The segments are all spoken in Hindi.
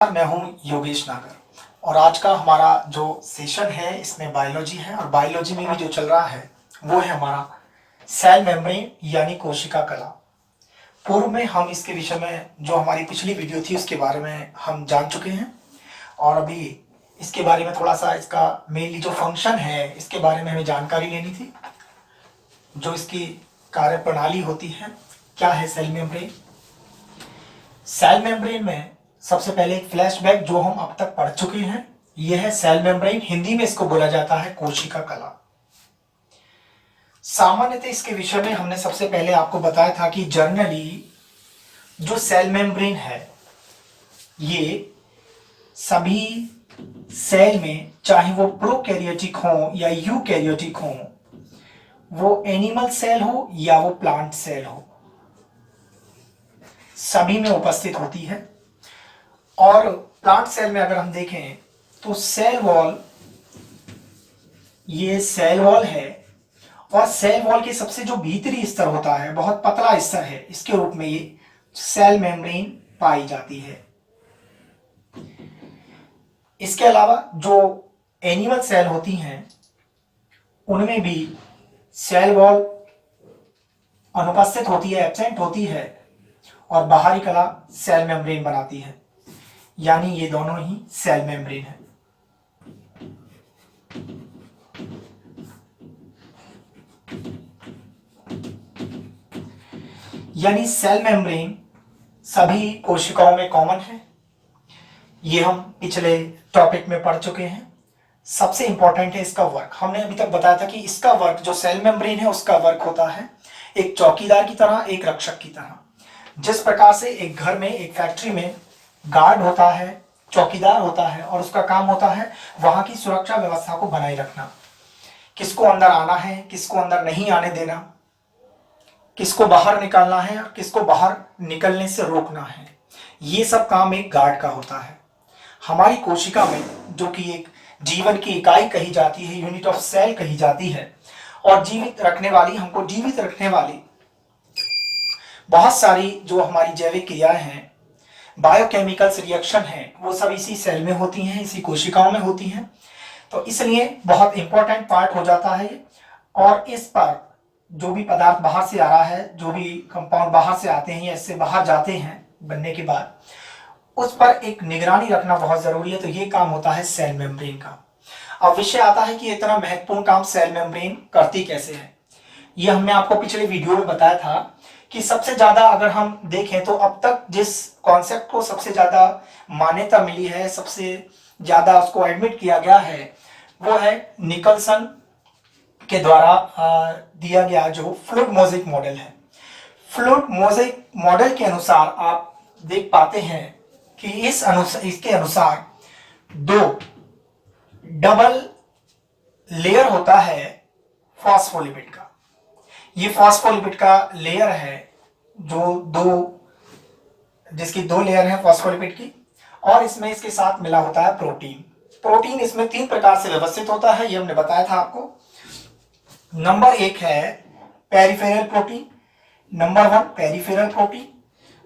मैं हूं योगेश नागर और आज का हमारा जो सेशन है इसमें बायोलॉजी है और बायोलॉजी में भी जो चल रहा है वो है हमारा सेल मेम्ब्रेन यानी कोशिका कला। पूर्व में हम इसके विषय में जो हमारी पिछली वीडियो थी उसके बारे में हम जान चुके हैं और अभी इसके बारे में थोड़ा सा इसका मेनली जो फंक्शन है इसके बारे में हमें जानकारी लेनी थी। जो इसकी कार्य प्रणाली होती है, क्या है सेल मेम्ब्रेन। सेल मेम्ब्रेन में सबसे पहले एक फ्लैशबैक जो हम अब तक पढ़ चुके हैं, यह है सेल मेम्ब्रेन। हिंदी में इसको बोला जाता है कोशिका कला। सामान्यतः इसके विषय में हमने सबसे पहले आपको बताया था कि जनरली जो सेल मेम्ब्रेन है ये सभी सेल में, चाहे वो प्रोकैरियोटिक हो या यूकैरियोटिक हो, वो एनिमल सेल हो या वो प्लांट सेल हो, सभी में उपस्थित होती है। और प्लांट सेल में अगर हम देखें तो सेल वॉल, ये सेल वॉल है और सेल वॉल के सबसे जो भीतरी स्तर होता है, बहुत पतला स्तर है, इसके रूप में ये सेल मेम्ब्रेन पाई जाती है। इसके अलावा जो एनिमल सेल होती हैं उनमें भी सेल वॉल अनुपस्थित होती है, एब्सेंट होती है और बाहरी कला सेल मेम्ब्रेन बनाती है, यानी ये दोनों ही सेल मेम्ब्रेन है। यानी सेल मेम्ब्रेन सभी कोशिकाओं में कॉमन है। ये हम पिछले टॉपिक में पढ़ चुके हैं। सबसे इंपॉर्टेंट है इसका वर्क। हमने अभी तक बताया था कि इसका वर्क, जो सेल मेम्ब्रेन है उसका वर्क होता है एक चौकीदार की तरह, एक रक्षक की तरह। जिस प्रकार से एक घर में, एक फैक्ट्री में गार्ड होता है, चौकीदार होता है और उसका काम होता है वहां की सुरक्षा व्यवस्था को बनाए रखना, किसको अंदर आना है, किसको अंदर नहीं आने देना, किसको बाहर निकालना है और किसको बाहर निकलने से रोकना है, ये सब काम एक गार्ड का होता है। हमारी कोशिका में, जो कि एक जीवन की इकाई कही जाती है, यूनिट ऑफ सेल कही जाती है, और जीवित रखने वाली, हमको जीवित रखने वाली बहुत सारी जो हमारी जैविक क्रियाएं हैं, बायोकेमिकल्स रिएक्शन है, वो सब इसी सेल में होती हैं, इसी कोशिकाओं में होती हैं। तो इसलिए बहुत इंपॉर्टेंट पार्ट हो जाता है। और इस पर जो भी पदार्थ बाहर से आ रहा है, जो भी कंपाउंड बाहर से आते हैं या इससे बाहर जाते हैं बनने के बाद, उस पर एक निगरानी रखना बहुत जरूरी है। तो ये काम होता है सेल मेम्ब्रेन का। अब विषय आता है कि इतना महत्वपूर्ण काम सेल मेम्ब्रेन करती कैसे है। ये हमने आपको पिछले वीडियो में बताया था कि सबसे ज्यादा अगर हम देखें तो अब तक जिस कॉन्सेप्ट को सबसे ज्यादा मान्यता मिली है, सबसे ज्यादा उसको एडमिट किया गया है, वो है निकलसन के द्वारा दिया गया जो फ्लूइड मोज़ेक मॉडल है। फ्लूइड मोज़ेक मॉडल के अनुसार आप देख पाते हैं कि इसके अनुसार दो डबल लेयर होता है फॉस्फोलिपिड का। ये फॉस्फोलिपिड का लेयर है जो जिसकी दो लेयर है फॉस्फोलिपिड की, और इसमें इसके साथ मिला होता है प्रोटीन। प्रोटीन इसमें तीन प्रकार से व्यवस्थित होता है, ये हमने बताया था आपको। नंबर एक है peripheral protein. Number one peripheral protein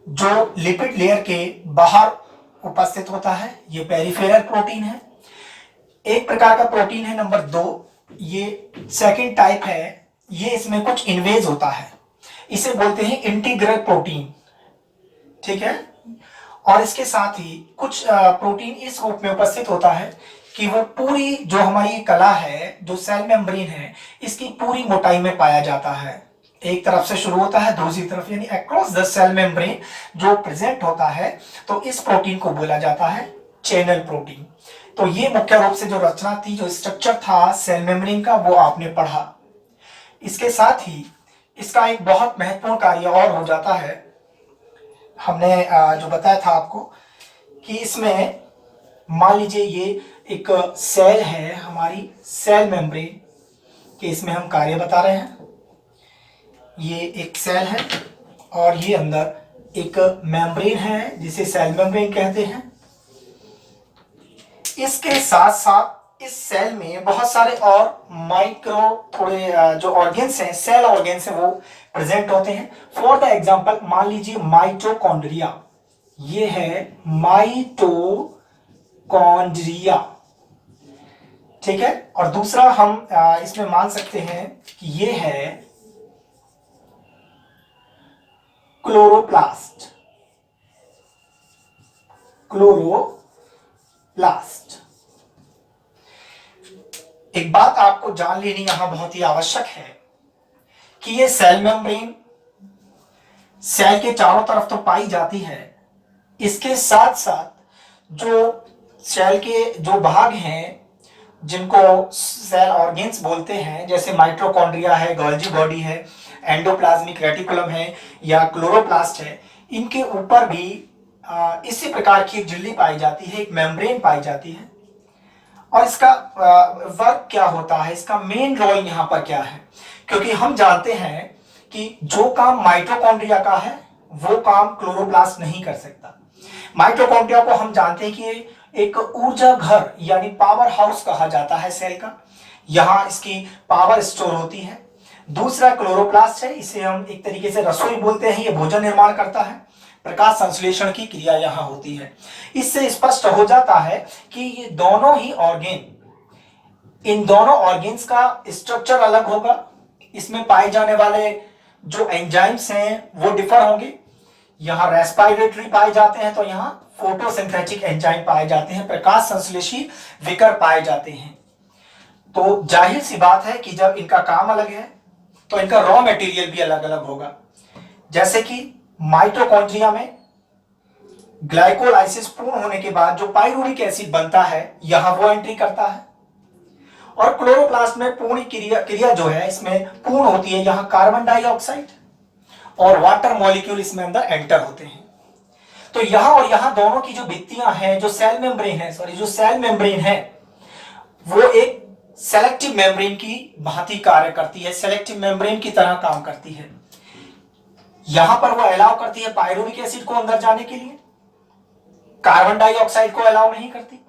जो लिपिड लेयर के बाहर उपस्थित होता है, ये पेरिफेरल प्रोटीन है। एक प्रकार का प्रोटीन है नंबर दो, ये सेकंड टाइप है, ये इसमें कुछ इन्वेज होता है, इसे बोलते हैं इंटीग्रल प्रोटीन, ठीक है। और इसके साथ ही कुछ प्रोटीन इस रूप में उपस्थित होता है कि वो पूरी जो हमारी कला है, जो सेल मेम्ब्रेन है, इसकी पूरी मोटाई में पाया जाता है। एक तरफ से शुरू होता है दूसरी तरफ, यानी अक्रॉस द सेल मेम्ब्रेन जो प्रेजेंट होता है, तो इस प्रोटीन को बोला जाता है चैनल प्रोटीन। तो ये मुख्य रूप से जो रचना थी, जो स्ट्रक्चर था सेल मेम्ब्रेन का, वो आपने पढ़ा। इसके साथ ही इसका एक बहुत महत्वपूर्ण कार्य और हो जाता है। हमने जो बताया था आपको कि इसमें मान लीजिए ये एक सेल है, हमारी सेल मेम्ब्रेन के इसमें हम कार्य बता रहे हैं। ये एक सेल है और ये अंदर एक मेम्ब्रेन है जिसे सेल मेम्ब्रेन कहते हैं। इसके साथ साथ इस सेल में बहुत सारे और माइक्रो थोड़े जो ऑर्गेन्स हैं, सेल ऑर्गेन्स हैं, वो प्रेजेंट होते हैं। फॉर द एग्जांपल मान लीजिए माइटोकॉन्ड्रिया, ये है माइटोकॉन्ड्रिया, ठीक है। और दूसरा हम इसमें मान सकते हैं कि ये है क्लोरोप्लास्ट, क्लोरोप्लास्ट। एक बात आपको जान लेनी यहां बहुत ही आवश्यक है कि ये सेल मेम्ब्रेन सेल के चारों तरफ तो पाई जाती है, इसके साथ साथ जो सेल के जो भाग हैं जिनको सेल ऑर्गेन्स बोलते हैं, जैसे माइटोकॉन्ड्रिया है, गोल्जी बॉडी है, एंडोप्लाज्मिक रेटिकुलम है या क्लोरोप्लास्ट है, इनके ऊपर भी इसी प्रकार की एक झिल्ली पाई जाती है, एक मेम्ब्रेन पाई जाती है। और इसका वर्क क्या होता है, इसका मेन रोल यहाँ पर क्या है, क्योंकि हम जानते हैं कि जो काम माइटोकॉन्ड्रिया का है वो काम क्लोरोप्लास्ट नहीं कर सकता। माइटोकॉन्ड्रिया को हम जानते हैं कि एक ऊर्जा घर यानी पावर हाउस कहा जाता है सेल का, यहां इसकी पावर स्टोर होती है। दूसरा क्लोरोप्लास्ट है, इसे हम एक तरीके से रसोई बोलते हैं, ये भोजन निर्माण करता है, प्रकाश संश्लेषण की क्रिया यहां होती है। इससे स्पष्ट हो जाता है कि ये दोनों ही ऑर्गेन, इन दोनों ऑर्गेन्स का स्ट्रक्चर अलग होगा, इसमें पाए जाने वाले जो एंजाइम्स हैं वो डिफर होंगे। यहां रेस्पिरेटरी पाए जाते हैं तो यहां फोटोसिंथेटिक एंजाइम पाए जाते हैं, प्रकाश संश्लेषी विकर पाए जाते हैं। तो जाहिर सी बात है कि जब इनका काम अलग है तो इनका रॉ मटेरियल भी अलग अलग होगा। जैसे कि माइटोकॉन्ड्रिया में ग्लाइकोलाइसिस पूर्ण होने के बाद जो पाइरूविक एसिड बनता है यहां वो एंट्री करता है, और क्लोरोप्लास्ट में पूर्ण क्रिया जो है इसमें पूर्ण होती है, यहां कार्बन डाइऑक्साइड और वाटर मॉलिक्यूल इसमें अंदर एंटर होते हैं। तो यहां और यहां दोनों की जो भित्तियां हैं, जो सेल मेम्ब्रेन है, जो सेल मेम्ब्रेन है वो एक सेलेक्टिव मेम्ब्रेन की भांति कार्य करती है, सेलेक्टिव मेम्ब्रेन की तरह काम करती है। यहां पर वो अलाउ करती है पाइरूविक एसिड को अंदर जाने के लिए, कार्बन डाइऑक्साइड को अलाउ नहीं करती,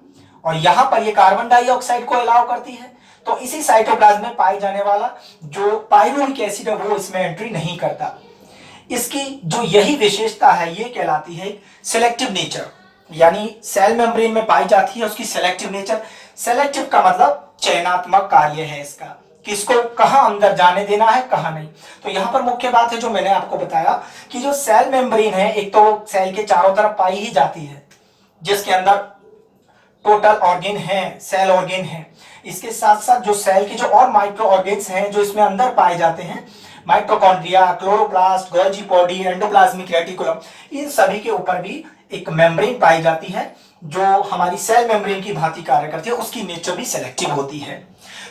और यहां पर ये कार्बन डाइऑक्साइड को अलाउ करती है। तो इसी साइटोप्लाज्म में पाई जाने वाला जो पाइरूविक एसिड है वो इसमें एंट्री नहीं करता। इसकी जो यही विशेषता है ये कहलाती है सिलेक्टिव नेचर, यानी सेल मेम्ब्रेन में पाई जाती है उसकी सिलेक्टिव नेचर। सिलेक्टिव का मतलब चयनात्मक कार्य है इसका, किसको कहां अंदर जाने देना है कहां नहीं। तो यहां पर मुख्य बात है जो मैंने आपको बताया कि जो सेल मेम्ब्रेन है एक तो सेल के चारों तरफ पाई ही जाती है जिसके अंदर टोटल ऑर्गेन है, सेल ऑर्गेन है। इसके साथ साथ जो सेल के जो और माइक्रो ऑर्गेन्स हैं जो इसमें अंदर पाए जाते हैं, mitochondria, chloroplast, Golgi body, endoplasmic reticulum, इन सभी के ऊपर भी एक मेम्ब्रेन पाई जाती है जो हमारी सेल मेम्ब्रेन की भांति कार्य करती है, उसकी नेचर भी सेलेक्टिव होती है।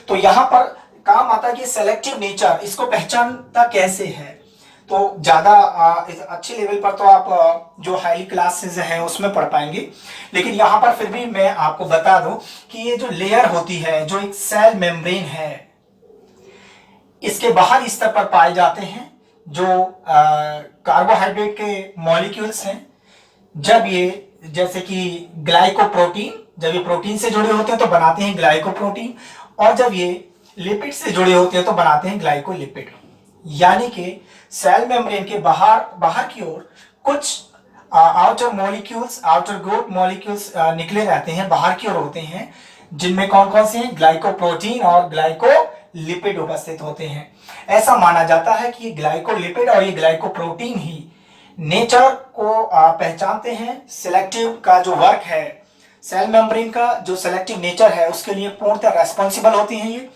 तो यहां पर काम आता है कि सेलेक्टिव नेचर इसको पहचानता कैसे है। तो ज्यादा अच्छे लेवल पर तो आप जो हाई क्लासेस हैं उसमें पढ़ पाएंगे, लेकिन यहां पर फिर भी मैं आपको बता दूं कि ये जो लेयर होती है, जो एक सेल मेम्ब्रेन है, इसके बाहर स्तर पर पाए जाते हैं जो कार्बोहाइड्रेट के मॉलिक्यूल्स हैं। जब ये जैसे कि ग्लाइकोप्रोटीन, जब ये प्रोटीन से जुड़े होते हैं तो बनाते हैं ग्लाइकोप्रोटीन, और जब ये लिपिड से जुड़े होते हैं तो बनाते हैं ग्लाइकोलिपिड। यानी कि सेल मेम्ब्रेन के बाहर की ओर कुछ outer molecules, outer growth molecules निकले रहते हैं, बाहर की ओर होते हैं, जिनमें कौन कौन से हैं, ग्लाइकोप्रोटीन और ग्लाइकोलिपिड उपस्थित होते हैं। ऐसा माना जाता है कि ग्लाइकोलिपिड और ये ग्लाइकोप्रोटीन ही नेचर को पहचानते हैं। सिलेक्टिव का जो वर्क है, सेल मेम्ब्रेन का जो सिलेक्टिव नेचर है उसके लिए पूर्णतः रेस्पॉन्सिबल होती हैं ये,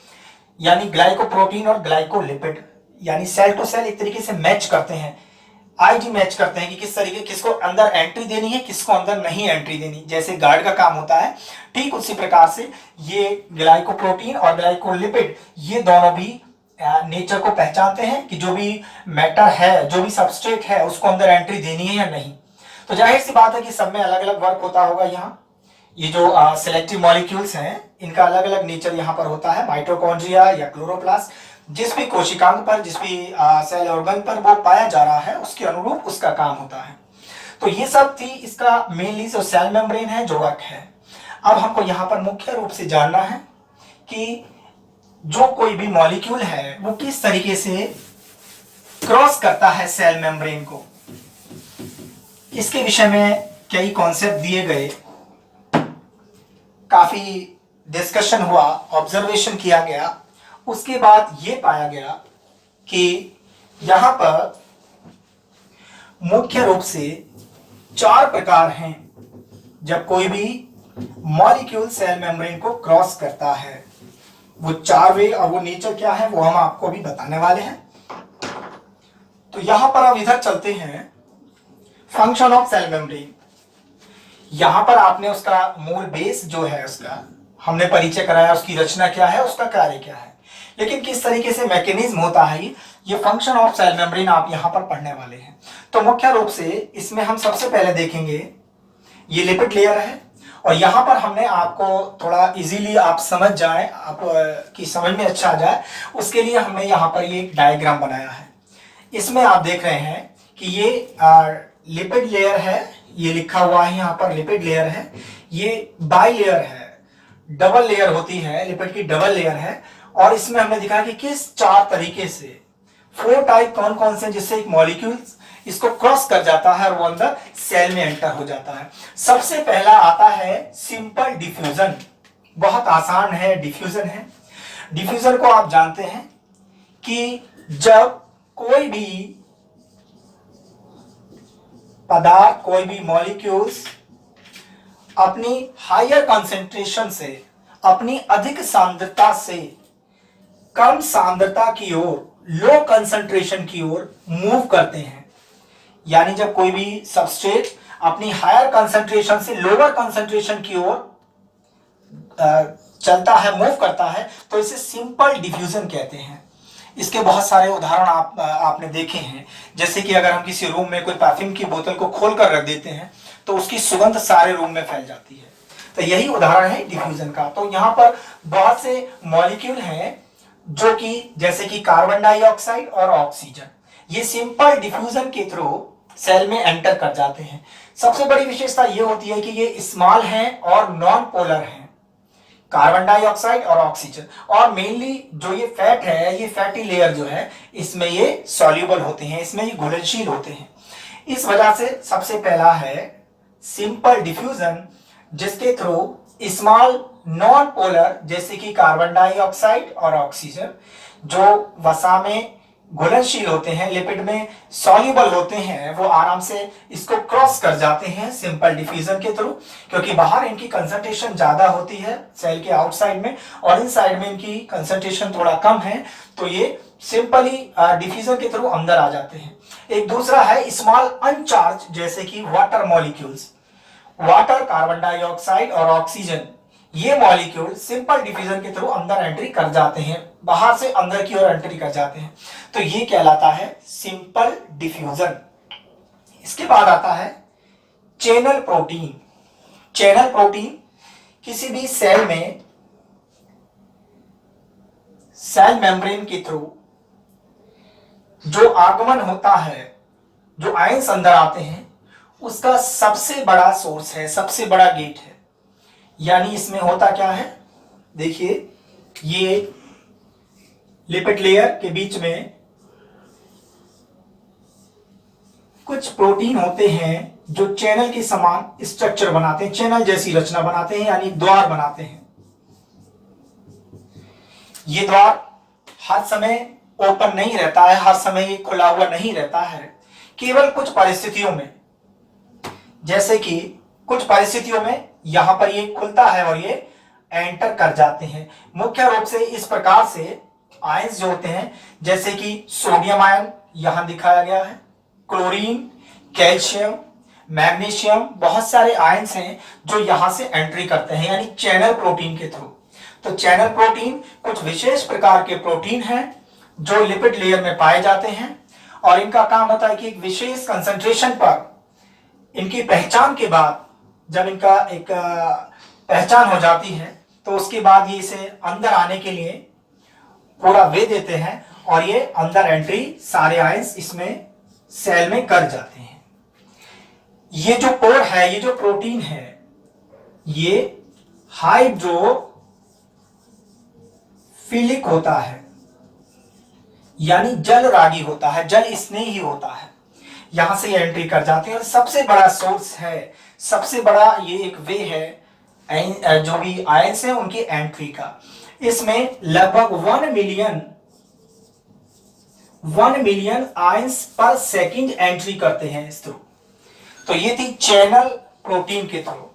यानी ग्लाइकोप्रोटीन और ग्लाइकोलिपिड, यानी सेल टू सेल एक तरीके से मैच करते हैं, आईडी मैच करते हैं कि किस तरीके, किसको अंदर एंट्री देनी है, किसको अंदर नहीं एंट्री देनी। जैसे गार्ड का काम होता है ठीक उसी प्रकार से ये ग्लाइकोप्रोटीन और ग्लाइकोलिपिड ये दोनों भी नेचर को पहचानते हैं कि जो भी मैटर है, जो भी सबस्ट्रेट है उसको अंदर एंट्री देनी है या नहीं। तो जाहिर सी बात है कि सब में अलग अलग वर्क होता होगा। यहाँ ये जो सिलेक्टिव मॉलिक्यूल्स हैं इनका अलग अलग नेचर यहाँ पर होता है। माइटोकॉन्ड्रिया या क्लोरोप्लास्ट जिस भी कोशिकांग पर, जिस भी सेल ऑर्गन पर वो पाया जा रहा है उसके अनुरूप उसका काम होता है। तो ये सब थी इसका मेनली जो सेल मेम्ब्रेन है जो वर्क है। अब हमको यहाँ पर मुख्य रूप से जानना है कि जो कोई भी मॉलिक्यूल है वो किस तरीके से क्रॉस करता है सेल मेम्ब्रेन को, इसके विषय में कई कॉन्सेप्ट दिए गए, काफी डिस्कशन हुआ, ऑब्जर्वेशन किया गया। उसके बाद ये पाया गया कि यहां पर मुख्य रूप से 4 प्रकार हैं जब कोई भी मॉलिक्यूल सेल मेम्ब्रेन को क्रॉस करता है। वो 4 वे और वो नेचर क्या है वो हम आपको अभी बताने वाले हैं। तो यहां पर अब इधर चलते हैं, फंक्शन ऑफ सेल मेम्ब्रेन। यहां पर आपने उसका मूल बेस जो है उसका हमने परिचय कराया, उसकी रचना क्या है, उसका कार्य क्या है, लेकिन किस तरीके से मैकेनिज्म होता है ये फंक्शन ऑफ सेल मेम्ब्रेन आप यहां पर पढ़ने वाले हैं। तो मुख्य रूप से इसमें हम सबसे पहले देखेंगे ये लिपिड लेयर है, और यहां पर हमने आपको थोड़ा इजीली आप समझ जाए, आप की समझ में अच्छा आ जाए, उसके लिए हमने यहाँ पर ये डायग्राम बनाया है। इसमें आप देख रहे हैं कि ये लिपिड लेयर है, ये लिखा हुआ है यहाँ पर लिपिड लेयर है। ये बाई लेयर है, डबल लेयर होती है, लिपिड की डबल लेयर है। और इसमें हमने दिखा कि किस 4 तरीके से 4 टाइप कौन कौन से जिससे एक मॉलिक्यूल इसको क्रॉस कर जाता है और वो अंदर सेल में एंटर हो जाता है। सबसे पहला आता है सिंपल डिफ्यूजन, बहुत आसान है, डिफ्यूजन है। डिफ्यूजन को आप जानते हैं कि जब कोई भी पदार्थ, कोई भी मॉलिक्यूल्स अपनी हायर कंसंट्रेशन से, अपनी अधिक सांद्रता से कम सांद्रता की ओर, लो कंसंट्रेशन की ओर मूव करते हैं। यानी जब कोई भी सबस्ट्रेट अपनी हायर कंसंट्रेशन से लोअर कंसंट्रेशन की ओर चलता है, मूव करता है, तो इसे सिंपल डिफ्यूजन कहते हैं। इसके बहुत सारे उदाहरण आपने देखे हैं। जैसे कि अगर हम किसी रूम में कोई परफ्यूम की बोतल को खोलकर रख देते हैं तो उसकी सुगंध सारे रूम में फैल जाती है। तो यही उदाहरण है डिफ्यूजन का। तो यहाँ पर बहुत से मॉलिक्यूल हैं जो कि जैसे कि कार्बन डाइऑक्साइड और ऑक्सीजन, ये सिंपल डिफ्यूजन के थ्रू सेल में एंटर कर जाते हैं। सबसे बड़ी विशेषता ये होती है कि ये स्मॉल हैं और नॉन पोलर हैं, कार्बन डाइऑक्साइड और ऑक्सीजन। और मेनली जो ये फैट है, ये फैटी लेयर जो है, इसमें ये सॉल्यूबल होते हैं, इसमें ये घुलनशील होते हैं। इस वजह से सबसे पहला है सिंपल डिफ्यूजन, जिसके थ्रू स्मॉल नॉन पोलर जैसे कि कार्बन डाइऑक्साइड और ऑक्सीजन जो वसा में घुलनशील होते हैं, लिपिड में सॉल्यूबल होते हैं, वो आराम से इसको क्रॉस कर जाते हैं सिंपल डिफ्यूजन के थ्रू। क्योंकि बाहर इनकी कंसंट्रेशन ज्यादा होती है सेल के आउटसाइड में, और इनसाइड में इनकी कंसंट्रेशन थोड़ा कम है, तो ये सिंपली डिफ्यूजन के थ्रू अंदर आ जाते हैं। एक दूसरा है स्मॉल अनचार्ज, जैसे कि water molecules, water, carbon dioxide और ऑक्सीजन, ये मॉलिक्यूल सिंपल डिफ्यूजन के थ्रू अंदर एंट्री कर जाते हैं, बाहर से अंदर की ओर एंट्री कर जाते हैं। तो ये कहलाता है सिंपल डिफ्यूजन। इसके बाद आता है चैनल प्रोटीन। चैनल प्रोटीन किसी भी सेल में सेल मेम्ब्रेन के थ्रू जो आगमन होता है, जो आयंस अंदर आते हैं, उसका सबसे बड़ा सोर्स है, सबसे बड़ा गेट है। यानी इसमें होता क्या है, देखिए ये लिपिड लेयर के बीच में कुछ प्रोटीन होते हैं जो चैनल के समान स्ट्रक्चर बनाते हैं, चैनल जैसी रचना बनाते हैं, यानी द्वार बनाते हैं। ये द्वार हर समय ओपन नहीं रहता है, हर समय ये खुला हुआ नहीं रहता है। केवल कुछ परिस्थितियों में, जैसे कि कुछ परिस्थितियों में यहां पर ये खुलता है और ये एंटर कर जाते हैं। मुख्य रूप से इस प्रकार से आयंस जो होते हैं, जैसे कि सोडियम आयन यहां दिखाया गया है, क्लोरीन, कैल्शियम, मैग्नीशियम, बहुत सारे आयंस हैं जो यहां से एंट्री करते हैं, यानी चैनल प्रोटीन के थ्रू। तो चैनल प्रोटीन कुछ विशेष प्रकार के प्रोटीन हैं जो लिपिड लेयर में पाए जाते हैं, और इनका काम होता है कि एक विशेष कंसंट्रेशन पर इनकी पहचान के बाद, जब इनका एक पहचान हो जाती है, तो उसके बाद ये इसे अंदर आने के लिए पूरा वे देते हैं और ये अंदर एंट्री सारे आयंस इसमें सेल में कर जाते हैं। ये जो पोर है, ये जो प्रोटीन है, ये हाइड्रोफिलिक होता है, यानी जल रागी होता है, जल स्नेही होता है। यहां से ये एंट्री कर जाते हैं और सबसे बड़ा सोर्स है, सबसे बड़ा ये एक वे है जो भी आयंस है उनकी एंट्री का। इसमें लगभग 1 मिलियन आयंस पर सेकंड एंट्री करते हैं इस थ्रू। तो ये थी चैनल प्रोटीन के थ्रू।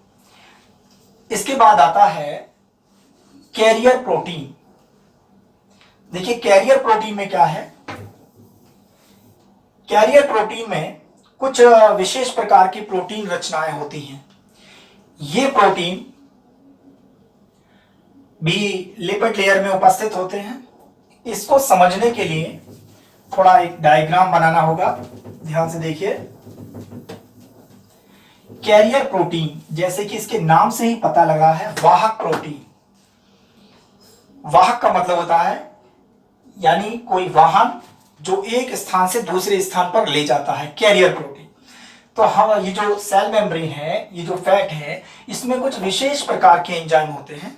इसके बाद आता है कैरियर प्रोटीन। देखिए कैरियर प्रोटीन में क्या है, कैरियर प्रोटीन में कुछ विशेष प्रकार की प्रोटीन रचनाएं होती हैं। ये प्रोटीन भी लिपिड लेयर में उपस्थित होते हैं। इसको समझने के लिए थोड़ा एक डायग्राम बनाना होगा, ध्यान से देखिए। कैरियर प्रोटीन, जैसे कि इसके नाम से ही पता लगा है, वाहक प्रोटीन। वाहक का मतलब होता है यानी कोई वाहन जो एक स्थान से दूसरे स्थान पर ले जाता है, कैरियर प्रोटीन। तो हम ये जो सेल मेम्ब्रेन है, ये जो फैट है, इसमें कुछ विशेष प्रकार के एंजाइम होते हैं,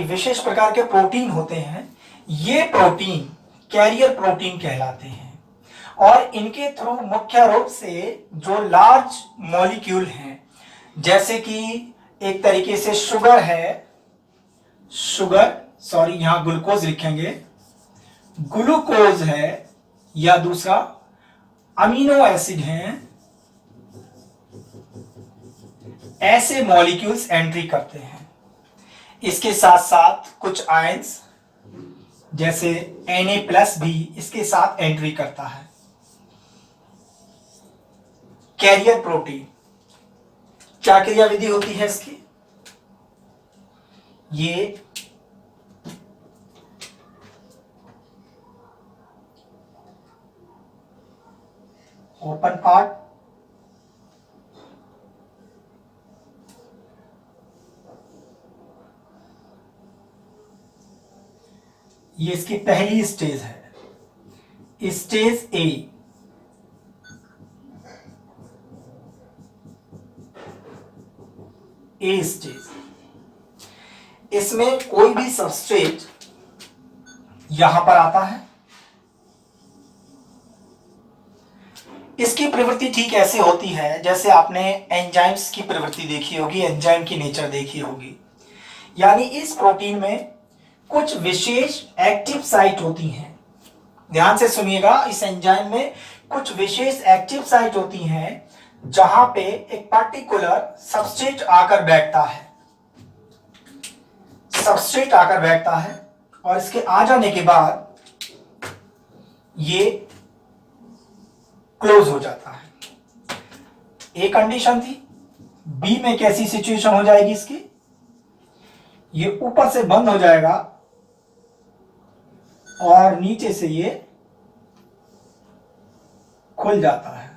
विशेष प्रकार के प्रोटीन होते हैं। ये प्रोटीन कैरियर प्रोटीन कहलाते हैं और इनके थ्रू मुख्य रूप से जो लार्ज मॉलिक्यूल हैं, जैसे कि एक तरीके से शुगर है, यहां ग्लूकोज लिखेंगे, ग्लूकोज है, या दूसरा अमीनो एसिड हैं, ऐसे मॉलिक्यूल्स एंट्री करते हैं। इसके साथ साथ कुछ आयंस जैसे Na+ भी इसके साथ एंट्री करता है। कैरियर प्रोटीन क्या क्रियाविधि होती है इसकी, ये ओपन पार्ट, ये इसकी पहली स्टेज है, स्टेज ए। स्टेज, इसमें कोई भी सबस्ट्रेट यहां पर आता है। इसकी प्रवृत्ति ठीक ऐसे होती है जैसे आपने एंजाइम्स की प्रवृत्ति देखी होगी, एंजाइम की नेचर देखी होगी। यानी इस प्रोटीन में कुछ विशेष एक्टिव साइट होती हैं। ध्यान से सुनिएगा, इस एंजाइम में कुछ विशेष एक्टिव साइट होती हैं जहां पे एक पर्टिकुलर सबस्ट्रेट आकर बैठता है, और इसके आ जाने के बाद ये क्लोज हो जाता है। ए कंडीशन थी। बी में कैसी सिचुएशन हो जाएगी इसकी, ये ऊपर से बंद हो जाएगा और नीचे से ये खुल जाता है।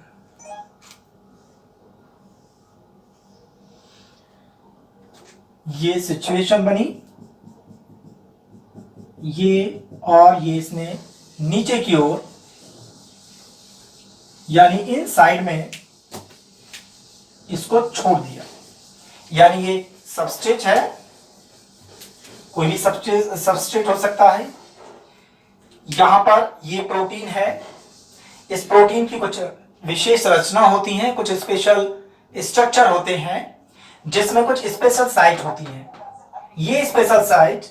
ये सिचुएशन बनी, ये और ये इसने नीचे की ओर यानी इन साइड में इसको छोड़ दिया। यानी ये सबस्ट्रेट है, कोई भी सबस्ट्रेट हो सकता है। यहां पर ये प्रोटीन है, इस प्रोटीन की कुछ विशेष रचना होती है, कुछ स्पेशल स्ट्रक्चर होते हैं जिसमें कुछ स्पेशल साइट होती है। ये स्पेशल साइट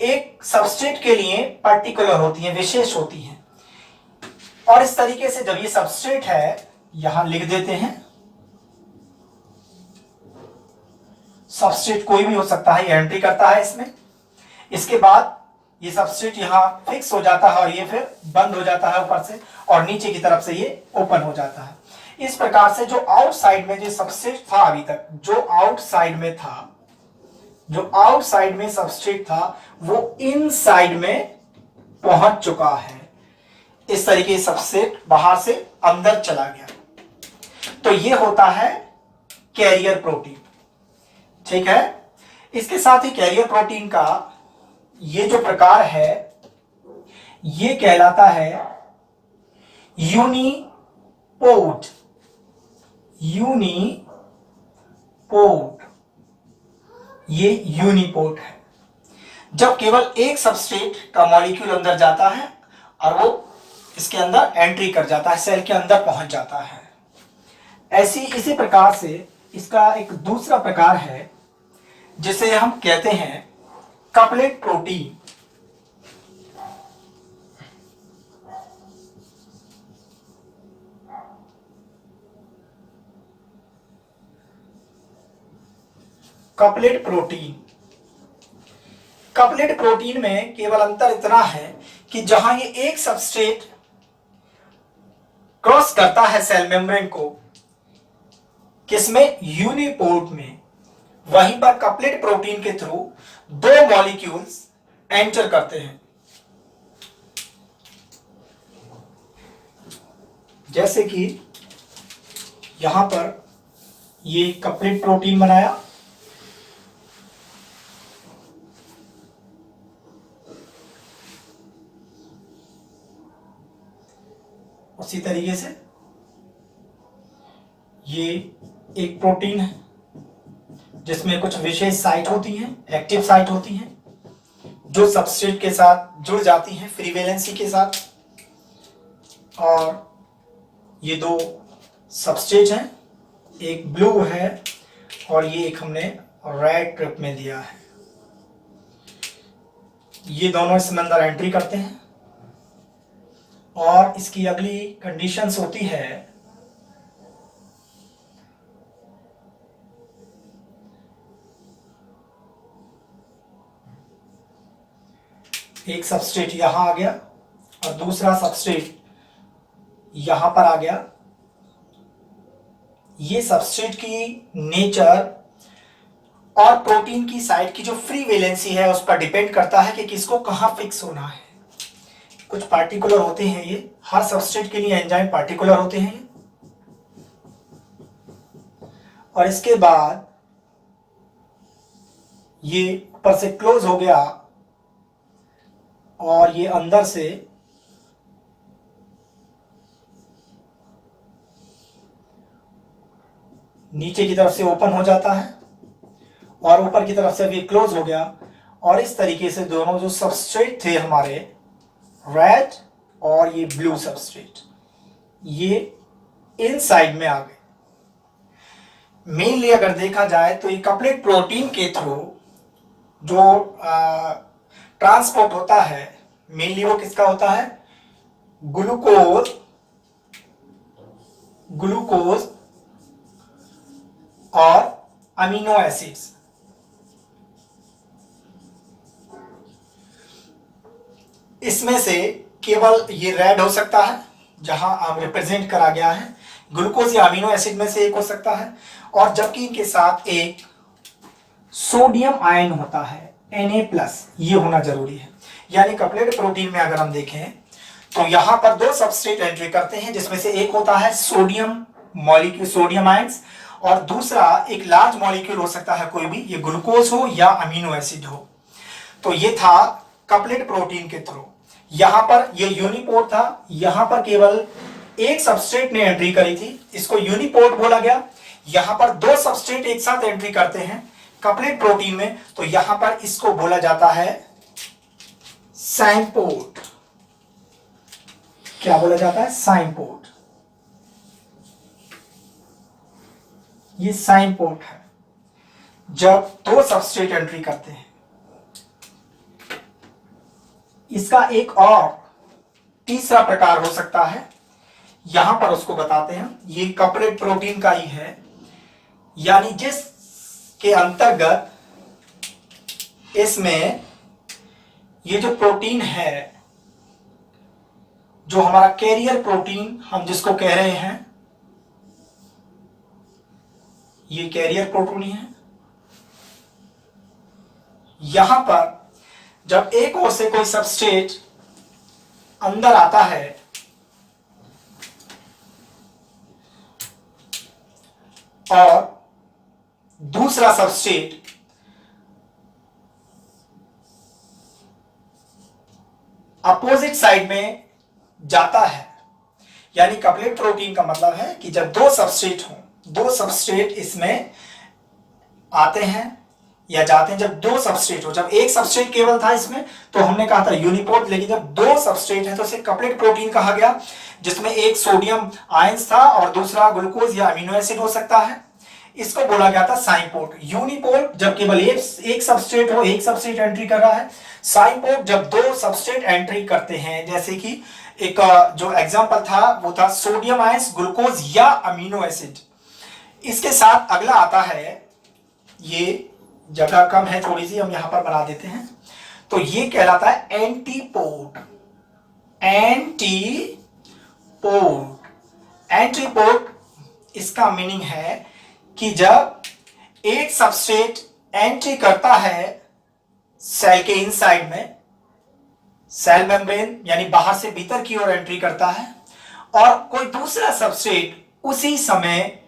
एक सबस्ट्रेट के लिए पर्टिकुलर होती है, विशेष होती है। और इस तरीके से जब ये सबस्ट्रेट है, यहां लिख देते हैं, सबस्ट्रेट कोई भी हो सकता है, एंट्री करता है इसमें। इसके बाद ये सबस्ट्रेट यहां फिक्स हो जाता है और ये फिर बंद हो जाता है ऊपर से, और नीचे की तरफ से ये ओपन हो जाता है। इस प्रकार से जो आउटसाइड में जो सबस्ट्रेट था, अभी तक जो आउटसाइड में सबस्ट्रेट था, वो इनसाइड में पहुंच चुका है। इस तरीके से सबस्ट्रेट बाहर से अंदर चला गया। तो ये होता है कैरियर प्रोटीन। ठीक है। इसके साथ ही कैरियर प्रोटीन का ये जो प्रकार है, ये कहलाता है यूनिपोर्ट। ये यूनिपोर्ट है। जब केवल एक सबस्ट्रेट का मॉलिक्यूल अंदर जाता है और वो इसके अंदर एंट्री कर जाता है, सेल के अंदर पहुंच जाता है। इसी प्रकार से इसका एक दूसरा प्रकार है जिसे हम कहते हैं couplet protein. Couplet protein, couplet protein में केवल अंतर इतना है कि जहां ये एक सबस्ट्रेट क्रॉस करता है सेल मेम्ब्रेन को, किसमें, यूनिपोर्ट में, वहीं पर कपलेट प्रोटीन के थ्रू दो मॉलिक्यूल्स एंटर करते हैं। जैसे कि यहां पर ये कपलेट प्रोटीन बनाया, उसी तरीके से ये एक प्रोटीन है जिसमें कुछ विशेष साइट होती हैं, एक्टिव साइट होती हैं, जो सबस्ट्रेट के साथ जुड़ जाती हैं फ्री वैलेंसी के साथ। और ये दो सबस्ट्रेट हैं, एक ब्लू है और ये एक हमने रेड ट्रिप में दिया है। ये दोनों इसमें अंदर एंट्री करते हैं और इसकी अगली कंडीशंस होती है एक सबस्ट्रेट यहां आ गया और दूसरा सबस्ट्रेट यहां पर आ गया। ये सबस्ट्रेट की नेचर और प्रोटीन की साइट की जो फ्री वैलेंसी है उस पर डिपेंड करता है कि किसको कहां फिक्स होना है। कुछ पार्टिकुलर होते हैं, ये हर सबस्ट्रेट के लिए एंजाइम पार्टिकुलर होते हैं। और इसके बाद ये ऊपर से क्लोज हो गया और ये अंदर से नीचे की तरफ से ओपन हो जाता है और ऊपर की तरफ से भी क्लोज हो गया। और इस तरीके से दोनों जो सबस्ट्रेट थे हमारे, रेड और ये ब्लू सबस्ट्रेट, ये इन साइड में आ गए। मेनली अगर देखा जाए तो ये कपलेट प्रोटीन के थ्रू जो ट्रांसपोर्ट होता है, मेनली वो किसका होता है, ग्लूकोज और अमीनो एसिड्स। इसमें से केवल ये रेड हो सकता है जहां रिप्रेजेंट करा गया है, ग्लूकोज या अमीनो एसिड में से एक हो सकता है, और जबकि इनके साथ एक सोडियम आयन होता है Na+, ये होना जरूरी है। यानी कपलेट प्रोटीन में अगर हम देखें तो यहां पर दो सबस्ट्रेट एंट्री करते हैं जिसमें से एक होता है सोडियम मॉलिक्यूल, सोडियम आयंस, और दूसरा एक लार्ज मॉलिक्यूल हो सकता है कोई भी, ये ग्लूकोज हो या अमीनो एसिड हो। तो ये था कपलेट प्रोटीन के थ्रू। यहां पर ये यूनिपोर्ट था, यहां पर केवल एक सबस्ट्रेट ने एंट्री करी थी, इसको यूनिपोर्ट बोला गया। यहां पर दो सबस्ट्रेट एक साथ एंट्री करते हैं कपलेट प्रोटीन में, तो यहां पर इसको बोला जाता है साइनपोर्ट। क्या बोला जाता है, साइनपोर्ट। ये साइनपोर्ट है जब दो सबस्ट्रेट एंट्री करते हैं। इसका एक और तीसरा प्रकार हो सकता है, यहां पर उसको बताते हैं। ये कपलेट प्रोटीन का ही है, यानी जिसके अंतर्गत इसमें ये जो प्रोटीन है, जो हमारा कैरियर प्रोटीन हम जिसको कह रहे हैं, ये कैरियर प्रोटीन है। यहां पर जब एक ओर से कोई सबस्ट्रेट अंदर आता है और दूसरा सबस्ट्रेट अपोजिट साइड में जाता है, यानी कपलेट प्रोटीन का मतलब है कि जब दो सबस्ट्रेट हों, दो सबस्ट्रेट इसमें आते हैं, या जाते हैं जब दो सबस्ट्रेट हो। जब एक सबस्ट्रेट केवल था इसमें तो हमने कहा था यूनिपोर्ट, लेकिन जब दो सबस्ट्रेट है तो इसे कपलेट प्रोटीन कहा गया, जिसमें एक सोडियम आयंस था और दूसरा ग्लूकोज या अमीनो एसिड हो सकता है। इसको बोला गया था साइनपोर्ट। यूनिपोर्ट जब केवल एक सबस्ट्रेट हो, एक सबस्ट्रेट एंट्री कर रहा है। साइनपोर्ट जब दो सबस्ट्रेट एंट्री करते हैं, जैसे कि एक जो एग्जांपल था वो था सोडियम आयंस, ग्लूकोज या अमीनो एसिड। इसके साथ अगला आता है, ये जगह कम है थोड़ी सी, हम यहां पर बना देते हैं, तो ये कहलाता है एंटीपोर्ट। एंटीपोर्ट इसका मीनिंग है कि जब एक सबस्ट्रेट एंट्री करता है सेल के इनसाइड में, सेल मेम्ब्रेन यानी बाहर से भीतर की ओर एंट्री करता है, और कोई दूसरा सबस्ट्रेट उसी समय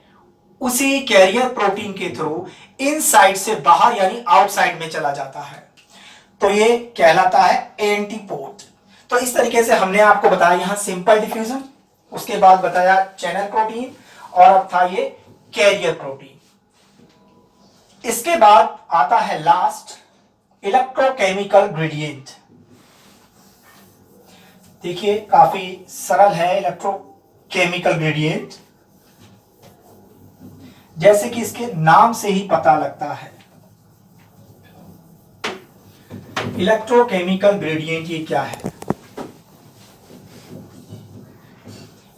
उसी कैरियर प्रोटीन के थ्रू इनसाइड से बाहर यानी आउटसाइड में चला जाता है, तो ये कहलाता है एंटीपोर्ट। तो इस तरीके से हमने आपको बताया यहां सिंपल डिफ्यूजन, उसके बाद बताया चैनल प्रोटीन, और अब था ये कैरियर प्रोटीन। इसके बाद आता है लास्ट इलेक्ट्रोकेमिकल ग्रेडियंट। देखिए काफी सरल है इलेक्ट्रोकेमिकल ग्रेडियंट, जैसे कि इसके नाम से ही पता लगता है। इलेक्ट्रोकेमिकल ग्रेडियंट ये क्या है?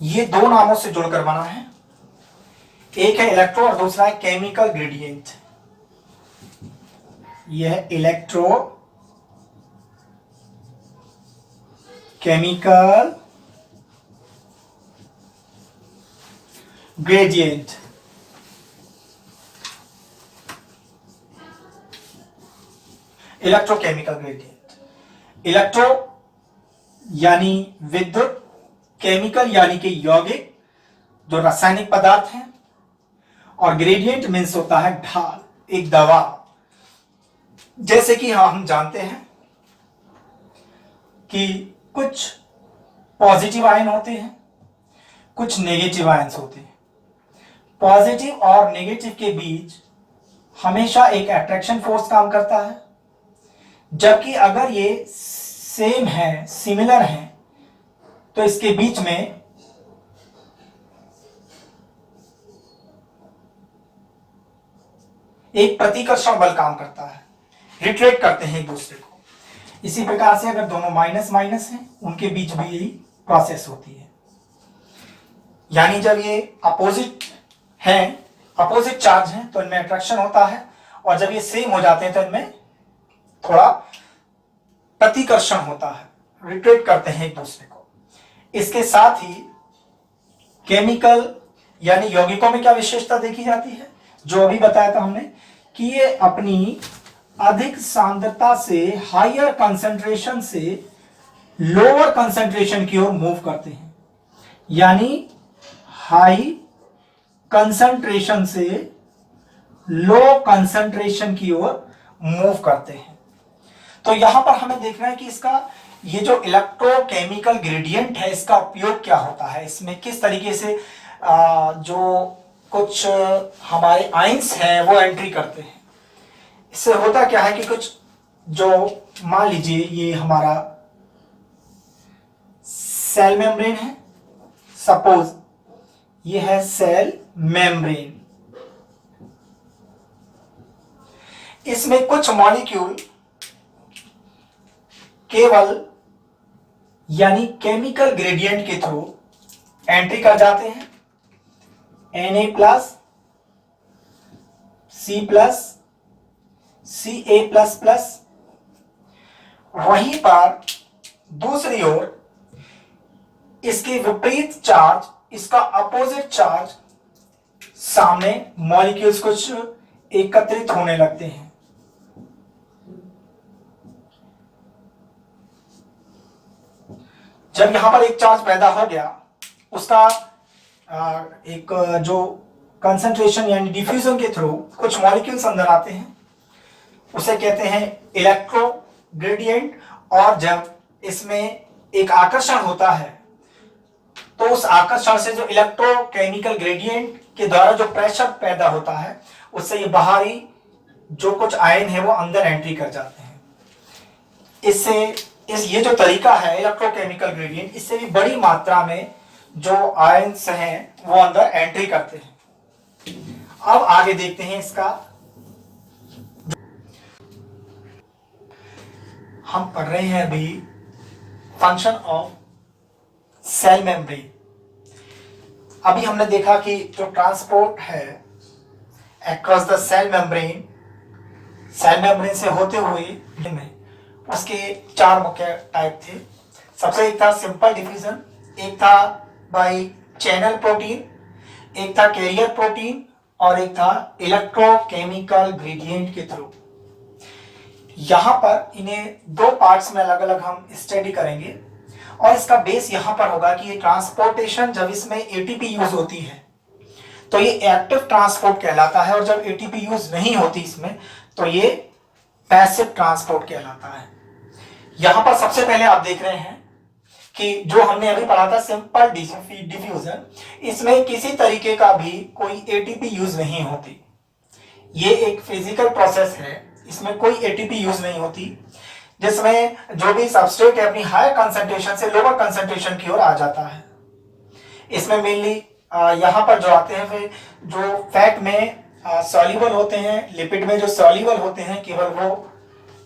ये दो नामों से जुड़कर बना है, एक है इलेक्ट्रो और दूसरा है केमिकल ग्रेडियंट। यह है electro chemical gradient. Electrochemical gradient, electro यानी विद्युत, केमिकल यानी कि यौगिक जो रासायनिक पदार्थ है, और ग्रेडियंट मीन्स होता है ढाल, एक दवा। जैसे कि हम जानते हैं कि कुछ पॉजिटिव आयन होते हैं, कुछ नेगेटिव आयन्स होते हैं। पॉजिटिव और नेगेटिव के बीच हमेशा एक अट्रैक्शन फोर्स काम करता है, जबकि अगर ये सेम है, सिमिलर है, तो इसके बीच में एक प्रतिकर्षण बल काम करता है, रिट्रेट करते हैं एक दूसरे को। इसी प्रकार से अगर दोनों माइनस माइनस हैं, उनके बीच भी यही प्रोसेस होती है। यानी जब ये अपोजिट हैं, अपोजिट चार्ज हैं, तो इनमें अट्रैक्शन होता है, और जब ये सेम हो जाते हैं तो इनमें थोड़ा प्रतिकर्षण होता है, रिट्रेट करते हैं एक दूसरे को। इसके साथ ही केमिकल यानी यौगिकों में क्या विशेषता देखी जाती है, जो अभी बताया था हमने, कि ये अपनी अधिक सांद्रता से, हायर कंसंट्रेशन से लोअर कंसंट्रेशन की ओर मूव करते हैं। यानी हाई कंसंट्रेशन से लो कंसंट्रेशन की ओर मूव करते हैं। तो यहां पर हमें देखना है कि इसका ये जो इलेक्ट्रोकेमिकल ग्रेडियंट है, इसका उपयोग क्या होता है, इसमें किस तरीके से जो कुछ हमारे आयंस हैं वो एंट्री करते हैं। इससे होता क्या है कि कुछ जो मान लीजिए ये हमारा सेल मेम्ब्रेन है, सपोज ये है सेल मेम्ब्रेन, इसमें कुछ मॉलिक्यूल केवल यानी केमिकल ग्रेडियंट के थ्रू एंट्री कर जाते हैं, Na+, C+, Ca++। वहीं पर दूसरी ओर इसके विपरीत चार्ज, इसका अपोजिट चार्ज, सामने मॉलिक्यूल्स कुछ एकत्रित होने लगते हैं। जब यहां पर एक चार्ज पैदा हो गया, उसका एक जो कंसंट्रेशन यानी डिफ्यूजन के थ्रू कुछ मॉलिक्यूल्स अंदर आते हैं, उसे कहते हैं इलेक्ट्रो ग्रेडियंट। और जब इसमें एक आकर्षण होता है, तो उस आकर्षण से जो इलेक्ट्रोकेमिकल ग्रेडियंट के द्वारा जो प्रेशर पैदा होता है, उससे ये बाहरी जो कुछ आयन है वो अंदर एंट्री कर जाते हैं। ये जो तरीका है इलेक्ट्रोकेमिकल ग्रेडियंट, इससे भी बड़ी मात्रा में जो आयन्स हैं वो अंदर एंट्री करते हैं। अब आगे देखते हैं इसका, हम पढ़ रहे हैं अभी फंक्शन ऑफ सेल मेम्ब्रेन। अभी हमने देखा कि जो ट्रांसपोर्ट है अक्रॉस द सेल मेम्ब्रेन से होते हुए में उसके 4 मुख्य टाइप थे। सबसे एक था सिंपल डिफ्यूजन, एक था बाय चैनल प्रोटीन, एक था कैरियर प्रोटीन और एक था इलेक्ट्रोकेमिकल ग्रेडियंट के थ्रू। यहां पर इन्हें 2 पार्ट्स में अलग अलग हम स्टडी करेंगे और इसका बेस यहां पर होगा कि ये ट्रांसपोर्टेशन जब इसमें एटीपी यूज होती है तो ये एक्टिव ट्रांसपोर्ट कहलाता है, और जब एटीपी यूज नहीं होती इसमें तो ये पैसिव ट्रांसपोर्ट कहलाता है। यहां पर सबसे पहले आप देख रहे हैं कि जो हमने अभी पढ़ा था सिंपल डिफ्यूजन, इसमें किसी तरीके का भी कोई एटीपी यूज नहीं होती। ये एक फिजिकल प्रोसेस है, इसमें कोई एटीपी यूज नहीं होती, जिसमें जो भी सबस्ट्रेट है अपनी हायर कंसंट्रेशन से लोअर कंसंट्रेशन की ओर आ जाता है। इसमें मेनली यहाँ पर जो आते हैं फिर जो फैट में सॉल्युबल होते हैं, लिपिड में जो सॉल्युबल होते हैं केवल वो,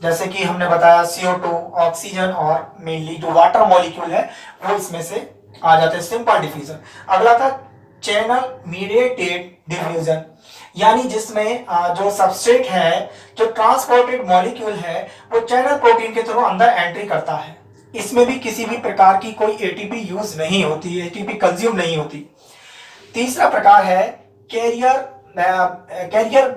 जैसे कि हमने बताया CO2, ऑक्सीजन और मेनली जो वाटर मॉलिक्यूल है वो इसमें से आ जाते हैं। Simple diffusion. अगला था चैनल मीडिएटेड डिफ्यूजन, यानी जिसमें जो सबस्ट्रेट है, जो ट्रांसपोर्टेड मॉलिक्यूल है वो चैनल प्रोटीन के थ्रू अंदर एंट्री करता है। इसमें भी किसी भी प्रकार की कोई एटीपी यूज नहीं होती, एटीपी कंज्यूम नहीं होती। तीसरा प्रकार है कैरियर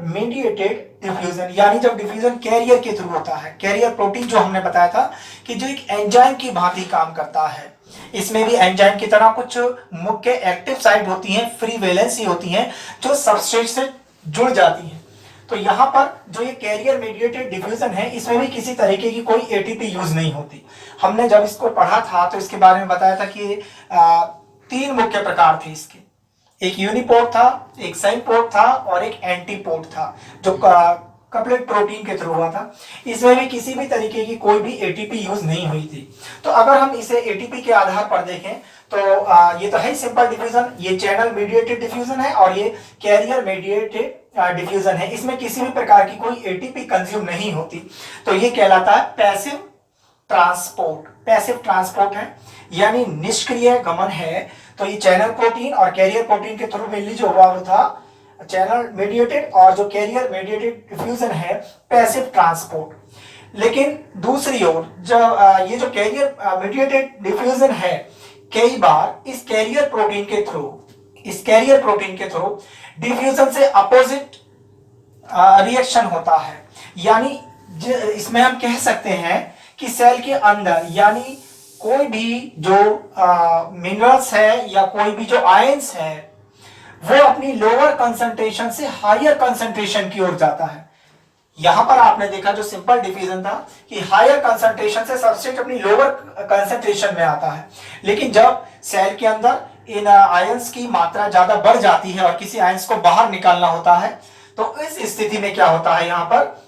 मीडिएटेड डिफ्यूजन, यानी जब डिफ्यूजन कैरियर के थ्रू होता है। कैरियर प्रोटीन जो हमने बताया था कि जो एक एंजाइम की भांति काम करता है, इसमें भी एंजाइम की तरह कुछ मुख्य एक्टिव साइट होती हैं, फ्री वैलेंसी होती हैं जो सबस्ट्रेट से जुड़ जाती हैं। तो यहां पर जो ये कैरियर मीडिएटेड डिफ्यूजन है इसमें भी किसी तरीके की कोई एटीपी यूज नहीं होती। हमने जब इसको पढ़ा था तो इसके बारे में बताया था कि 3 मुख्य प्रकार थे इसके। एक यूनिपोर्ट था, एक साइनपोर्ट था और एक एंटीपोर्ट था जो कपलेट प्रोटीन के थ्रू हुआ था। इसमें भी किसी भी तरीके की कोई भी एटीपी यूज नहीं हुई थी। तो अगर हम इसे एटीपी के आधार पर देखें तो ये तो है सिंपल डिफ्यूजन, ये चैनल मीडिएटेड डिफ्यूजन है और ये कैरियर मीडिएटेड डिफ्यूजन है। इसमें किसी भी प्रकार की कोई एटीपी कंज्यूम नहीं होती, तो ये कहलाता है पैसिव ट्रांसपोर्ट। पैसिव ट्रांसपोर्ट है यानी निष्क्रिय गमन है। तो ये चैनल प्रोटीन और कैरियर प्रोटीन के थ्रू मेनली जो हुआ वो था चैनल मीडिएटेड, और जो कैरियर मीडिएटेड डिफ्यूजन है पैसिव ट्रांसपोर्ट। लेकिन दूसरी ओर जब ये जो कैरियर मीडिएटेड डिफ्यूजन है, कई बार इस कैरियर प्रोटीन के थ्रू डिफ्यूजन से अपोजिट रिएक्शन होता है। यानी इसमें हम कह सकते हैं कि सेल के अंदर यानी कोई भी जो मिनरल्स है या कोई भी जो आयंस है वो अपनी लोअर कंसंट्रेशन से हायर कंसंट्रेशन की ओर जाता है। यहां पर आपने देखा जो सिंपल डिफ्यूजन था कि हायर कंसंट्रेशन से सबस्ट्रेट अपनी लोअर कंसंट्रेशन में आता है, लेकिन जब सेल के अंदर इन आयंस की मात्रा ज्यादा बढ़ जाती है और किसी आयंस को बाहर निकालना होता है तो इस स्थिति में क्या होता है, यहां पर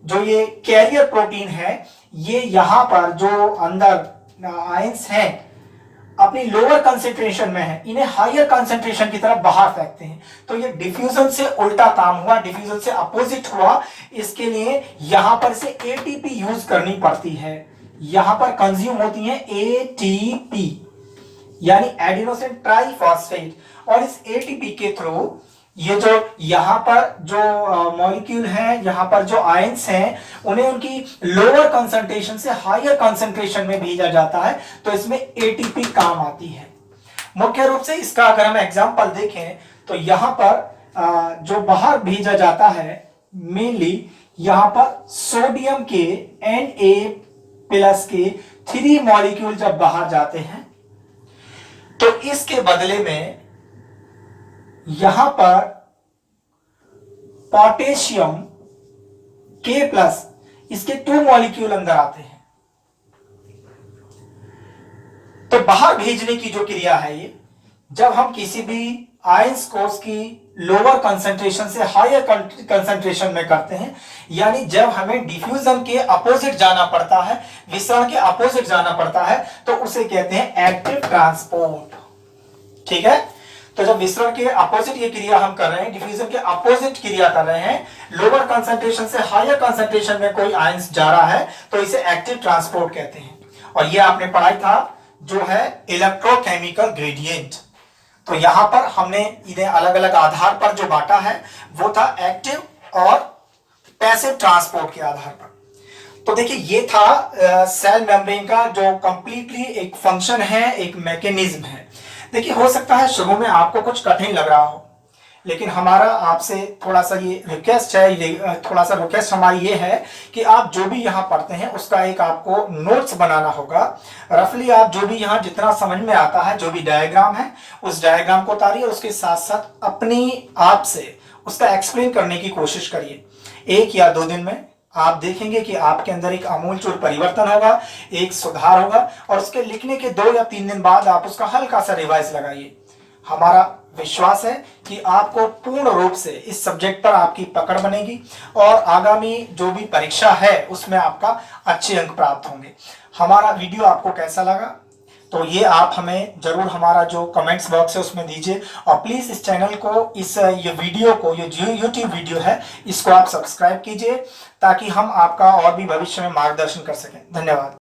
जो ये कैरियर प्रोटीन है ये यहां पर जो अंदर आयंस हैं अपनी लोअर कंसेंट्रेशन में है, इन्हें हायर कंसेंट्रेशन की तरफ बाहर फेंकते हैं। तो ये डिफ्यूजन से उल्टा काम हुआ, डिफ्यूजन से अपोजिट हुआ। इसके लिए यहां पर से एटीपी यूज करनी पड़ती है। यहां पर कंज्यूम होती है एटीपी यानी एडिनोसिन ट्राइफॉस्फेट, और इस एटीपी के थ्रू ये जो यहां पर जो मॉलिक्यूल है, यहां पर जो आयंस हैं उन्हें उनकी लोअर कंसंट्रेशन से हायर कंसंट्रेशन में भेजा जाता है। तो इसमें एटीपी काम आती है। मुख्य रूप से इसका अगर हम एग्जांपल देखें तो यहां पर जो बाहर भेजा जाता है मेनली यहां पर सोडियम के Na+ के 3 मॉलिक्यूल जब बाहर जाते हैं तो इसके बदले में यहां पर पोटेशियम K+ इसके 2 मॉलिक्यूल अंदर आते हैं। तो बाहर भेजने की जो क्रिया है ये, जब हम किसी भी आयंस को उसकी लोअर कंसंट्रेशन से हायर कंसंट्रेशन में करते हैं। यानी जब हमें डिफ्यूजन के अपोजिट जाना पड़ता है, विसरण के अपोजिट जाना पड़ता है, तो उसे कहते हैं एक्टिव ट्रांसपोर्ट। ठीक है, तो जब विसरण के अपोजिट ये क्रिया हम कर रहे हैं, डिफ्यूजन के अपोजिट क्रिया कर रहे हैं, लोअर कंसंट्रेशन से हायर कंसंट्रेशन में कोई आयंस जा रहा है, तो इसे एक्टिव ट्रांसपोर्ट कहते हैं। और ये आपने पढ़ाई था जो है इलेक्ट्रोकेमिकल ग्रेडियंट। तो यहां पर हमने इन्हें अलग अलग आधार पर जो बांटा है वो था एक्टिव और पैसिव ट्रांसपोर्ट के आधार पर। तो देखिए ये था सेल मेम्ब्रेन का जो कंप्लीटली एक फंक्शन है, एक मैकेनिज्म है। देखिए हो सकता है शुरू में आपको कुछ कठिन लग रहा हो, लेकिन हमारा आपसे थोड़ा सा ये रिक्वेस्ट है, थोड़ा सा रिक्वेस्ट हमारी ये है कि आप जो भी यहाँ पढ़ते हैं उसका एक आपको नोट्स बनाना होगा। रफली आप जो भी यहाँ जितना समझ में आता है, जो भी डायग्राम है उस डायग्राम को उतारिए और उसके साथ साथ अपनी आप से उसका एक्सप्लेन करने की कोशिश करिए। 1 या 2 दिन में आप देखेंगे कि आपके अंदर एक आमूलचूल परिवर्तन होगा, एक सुधार होगा, और उसके लिखने के 2 या 3 दिन बाद आप उसका हल्का सा रिवाइज लगाइए। हमारा विश्वास है कि आपको पूर्ण रूप से इस सब्जेक्ट पर आपकी पकड़ बनेगी और आगामी जो भी परीक्षा है उसमें आपका अच्छे अंक प्राप्त होंगे। हमारा वीडियो आपको कैसा लगा तो ये आप हमें जरूर हमारा जो कमेंट्स बॉक्स है उसमें दीजिए, और प्लीज इस चैनल को, ये वीडियो को, ये जो यूट्यूब वीडियो है इसको आप सब्सक्राइब कीजिए ताकि हम आपका और भी भविष्य में मार्गदर्शन कर सकें। धन्यवाद।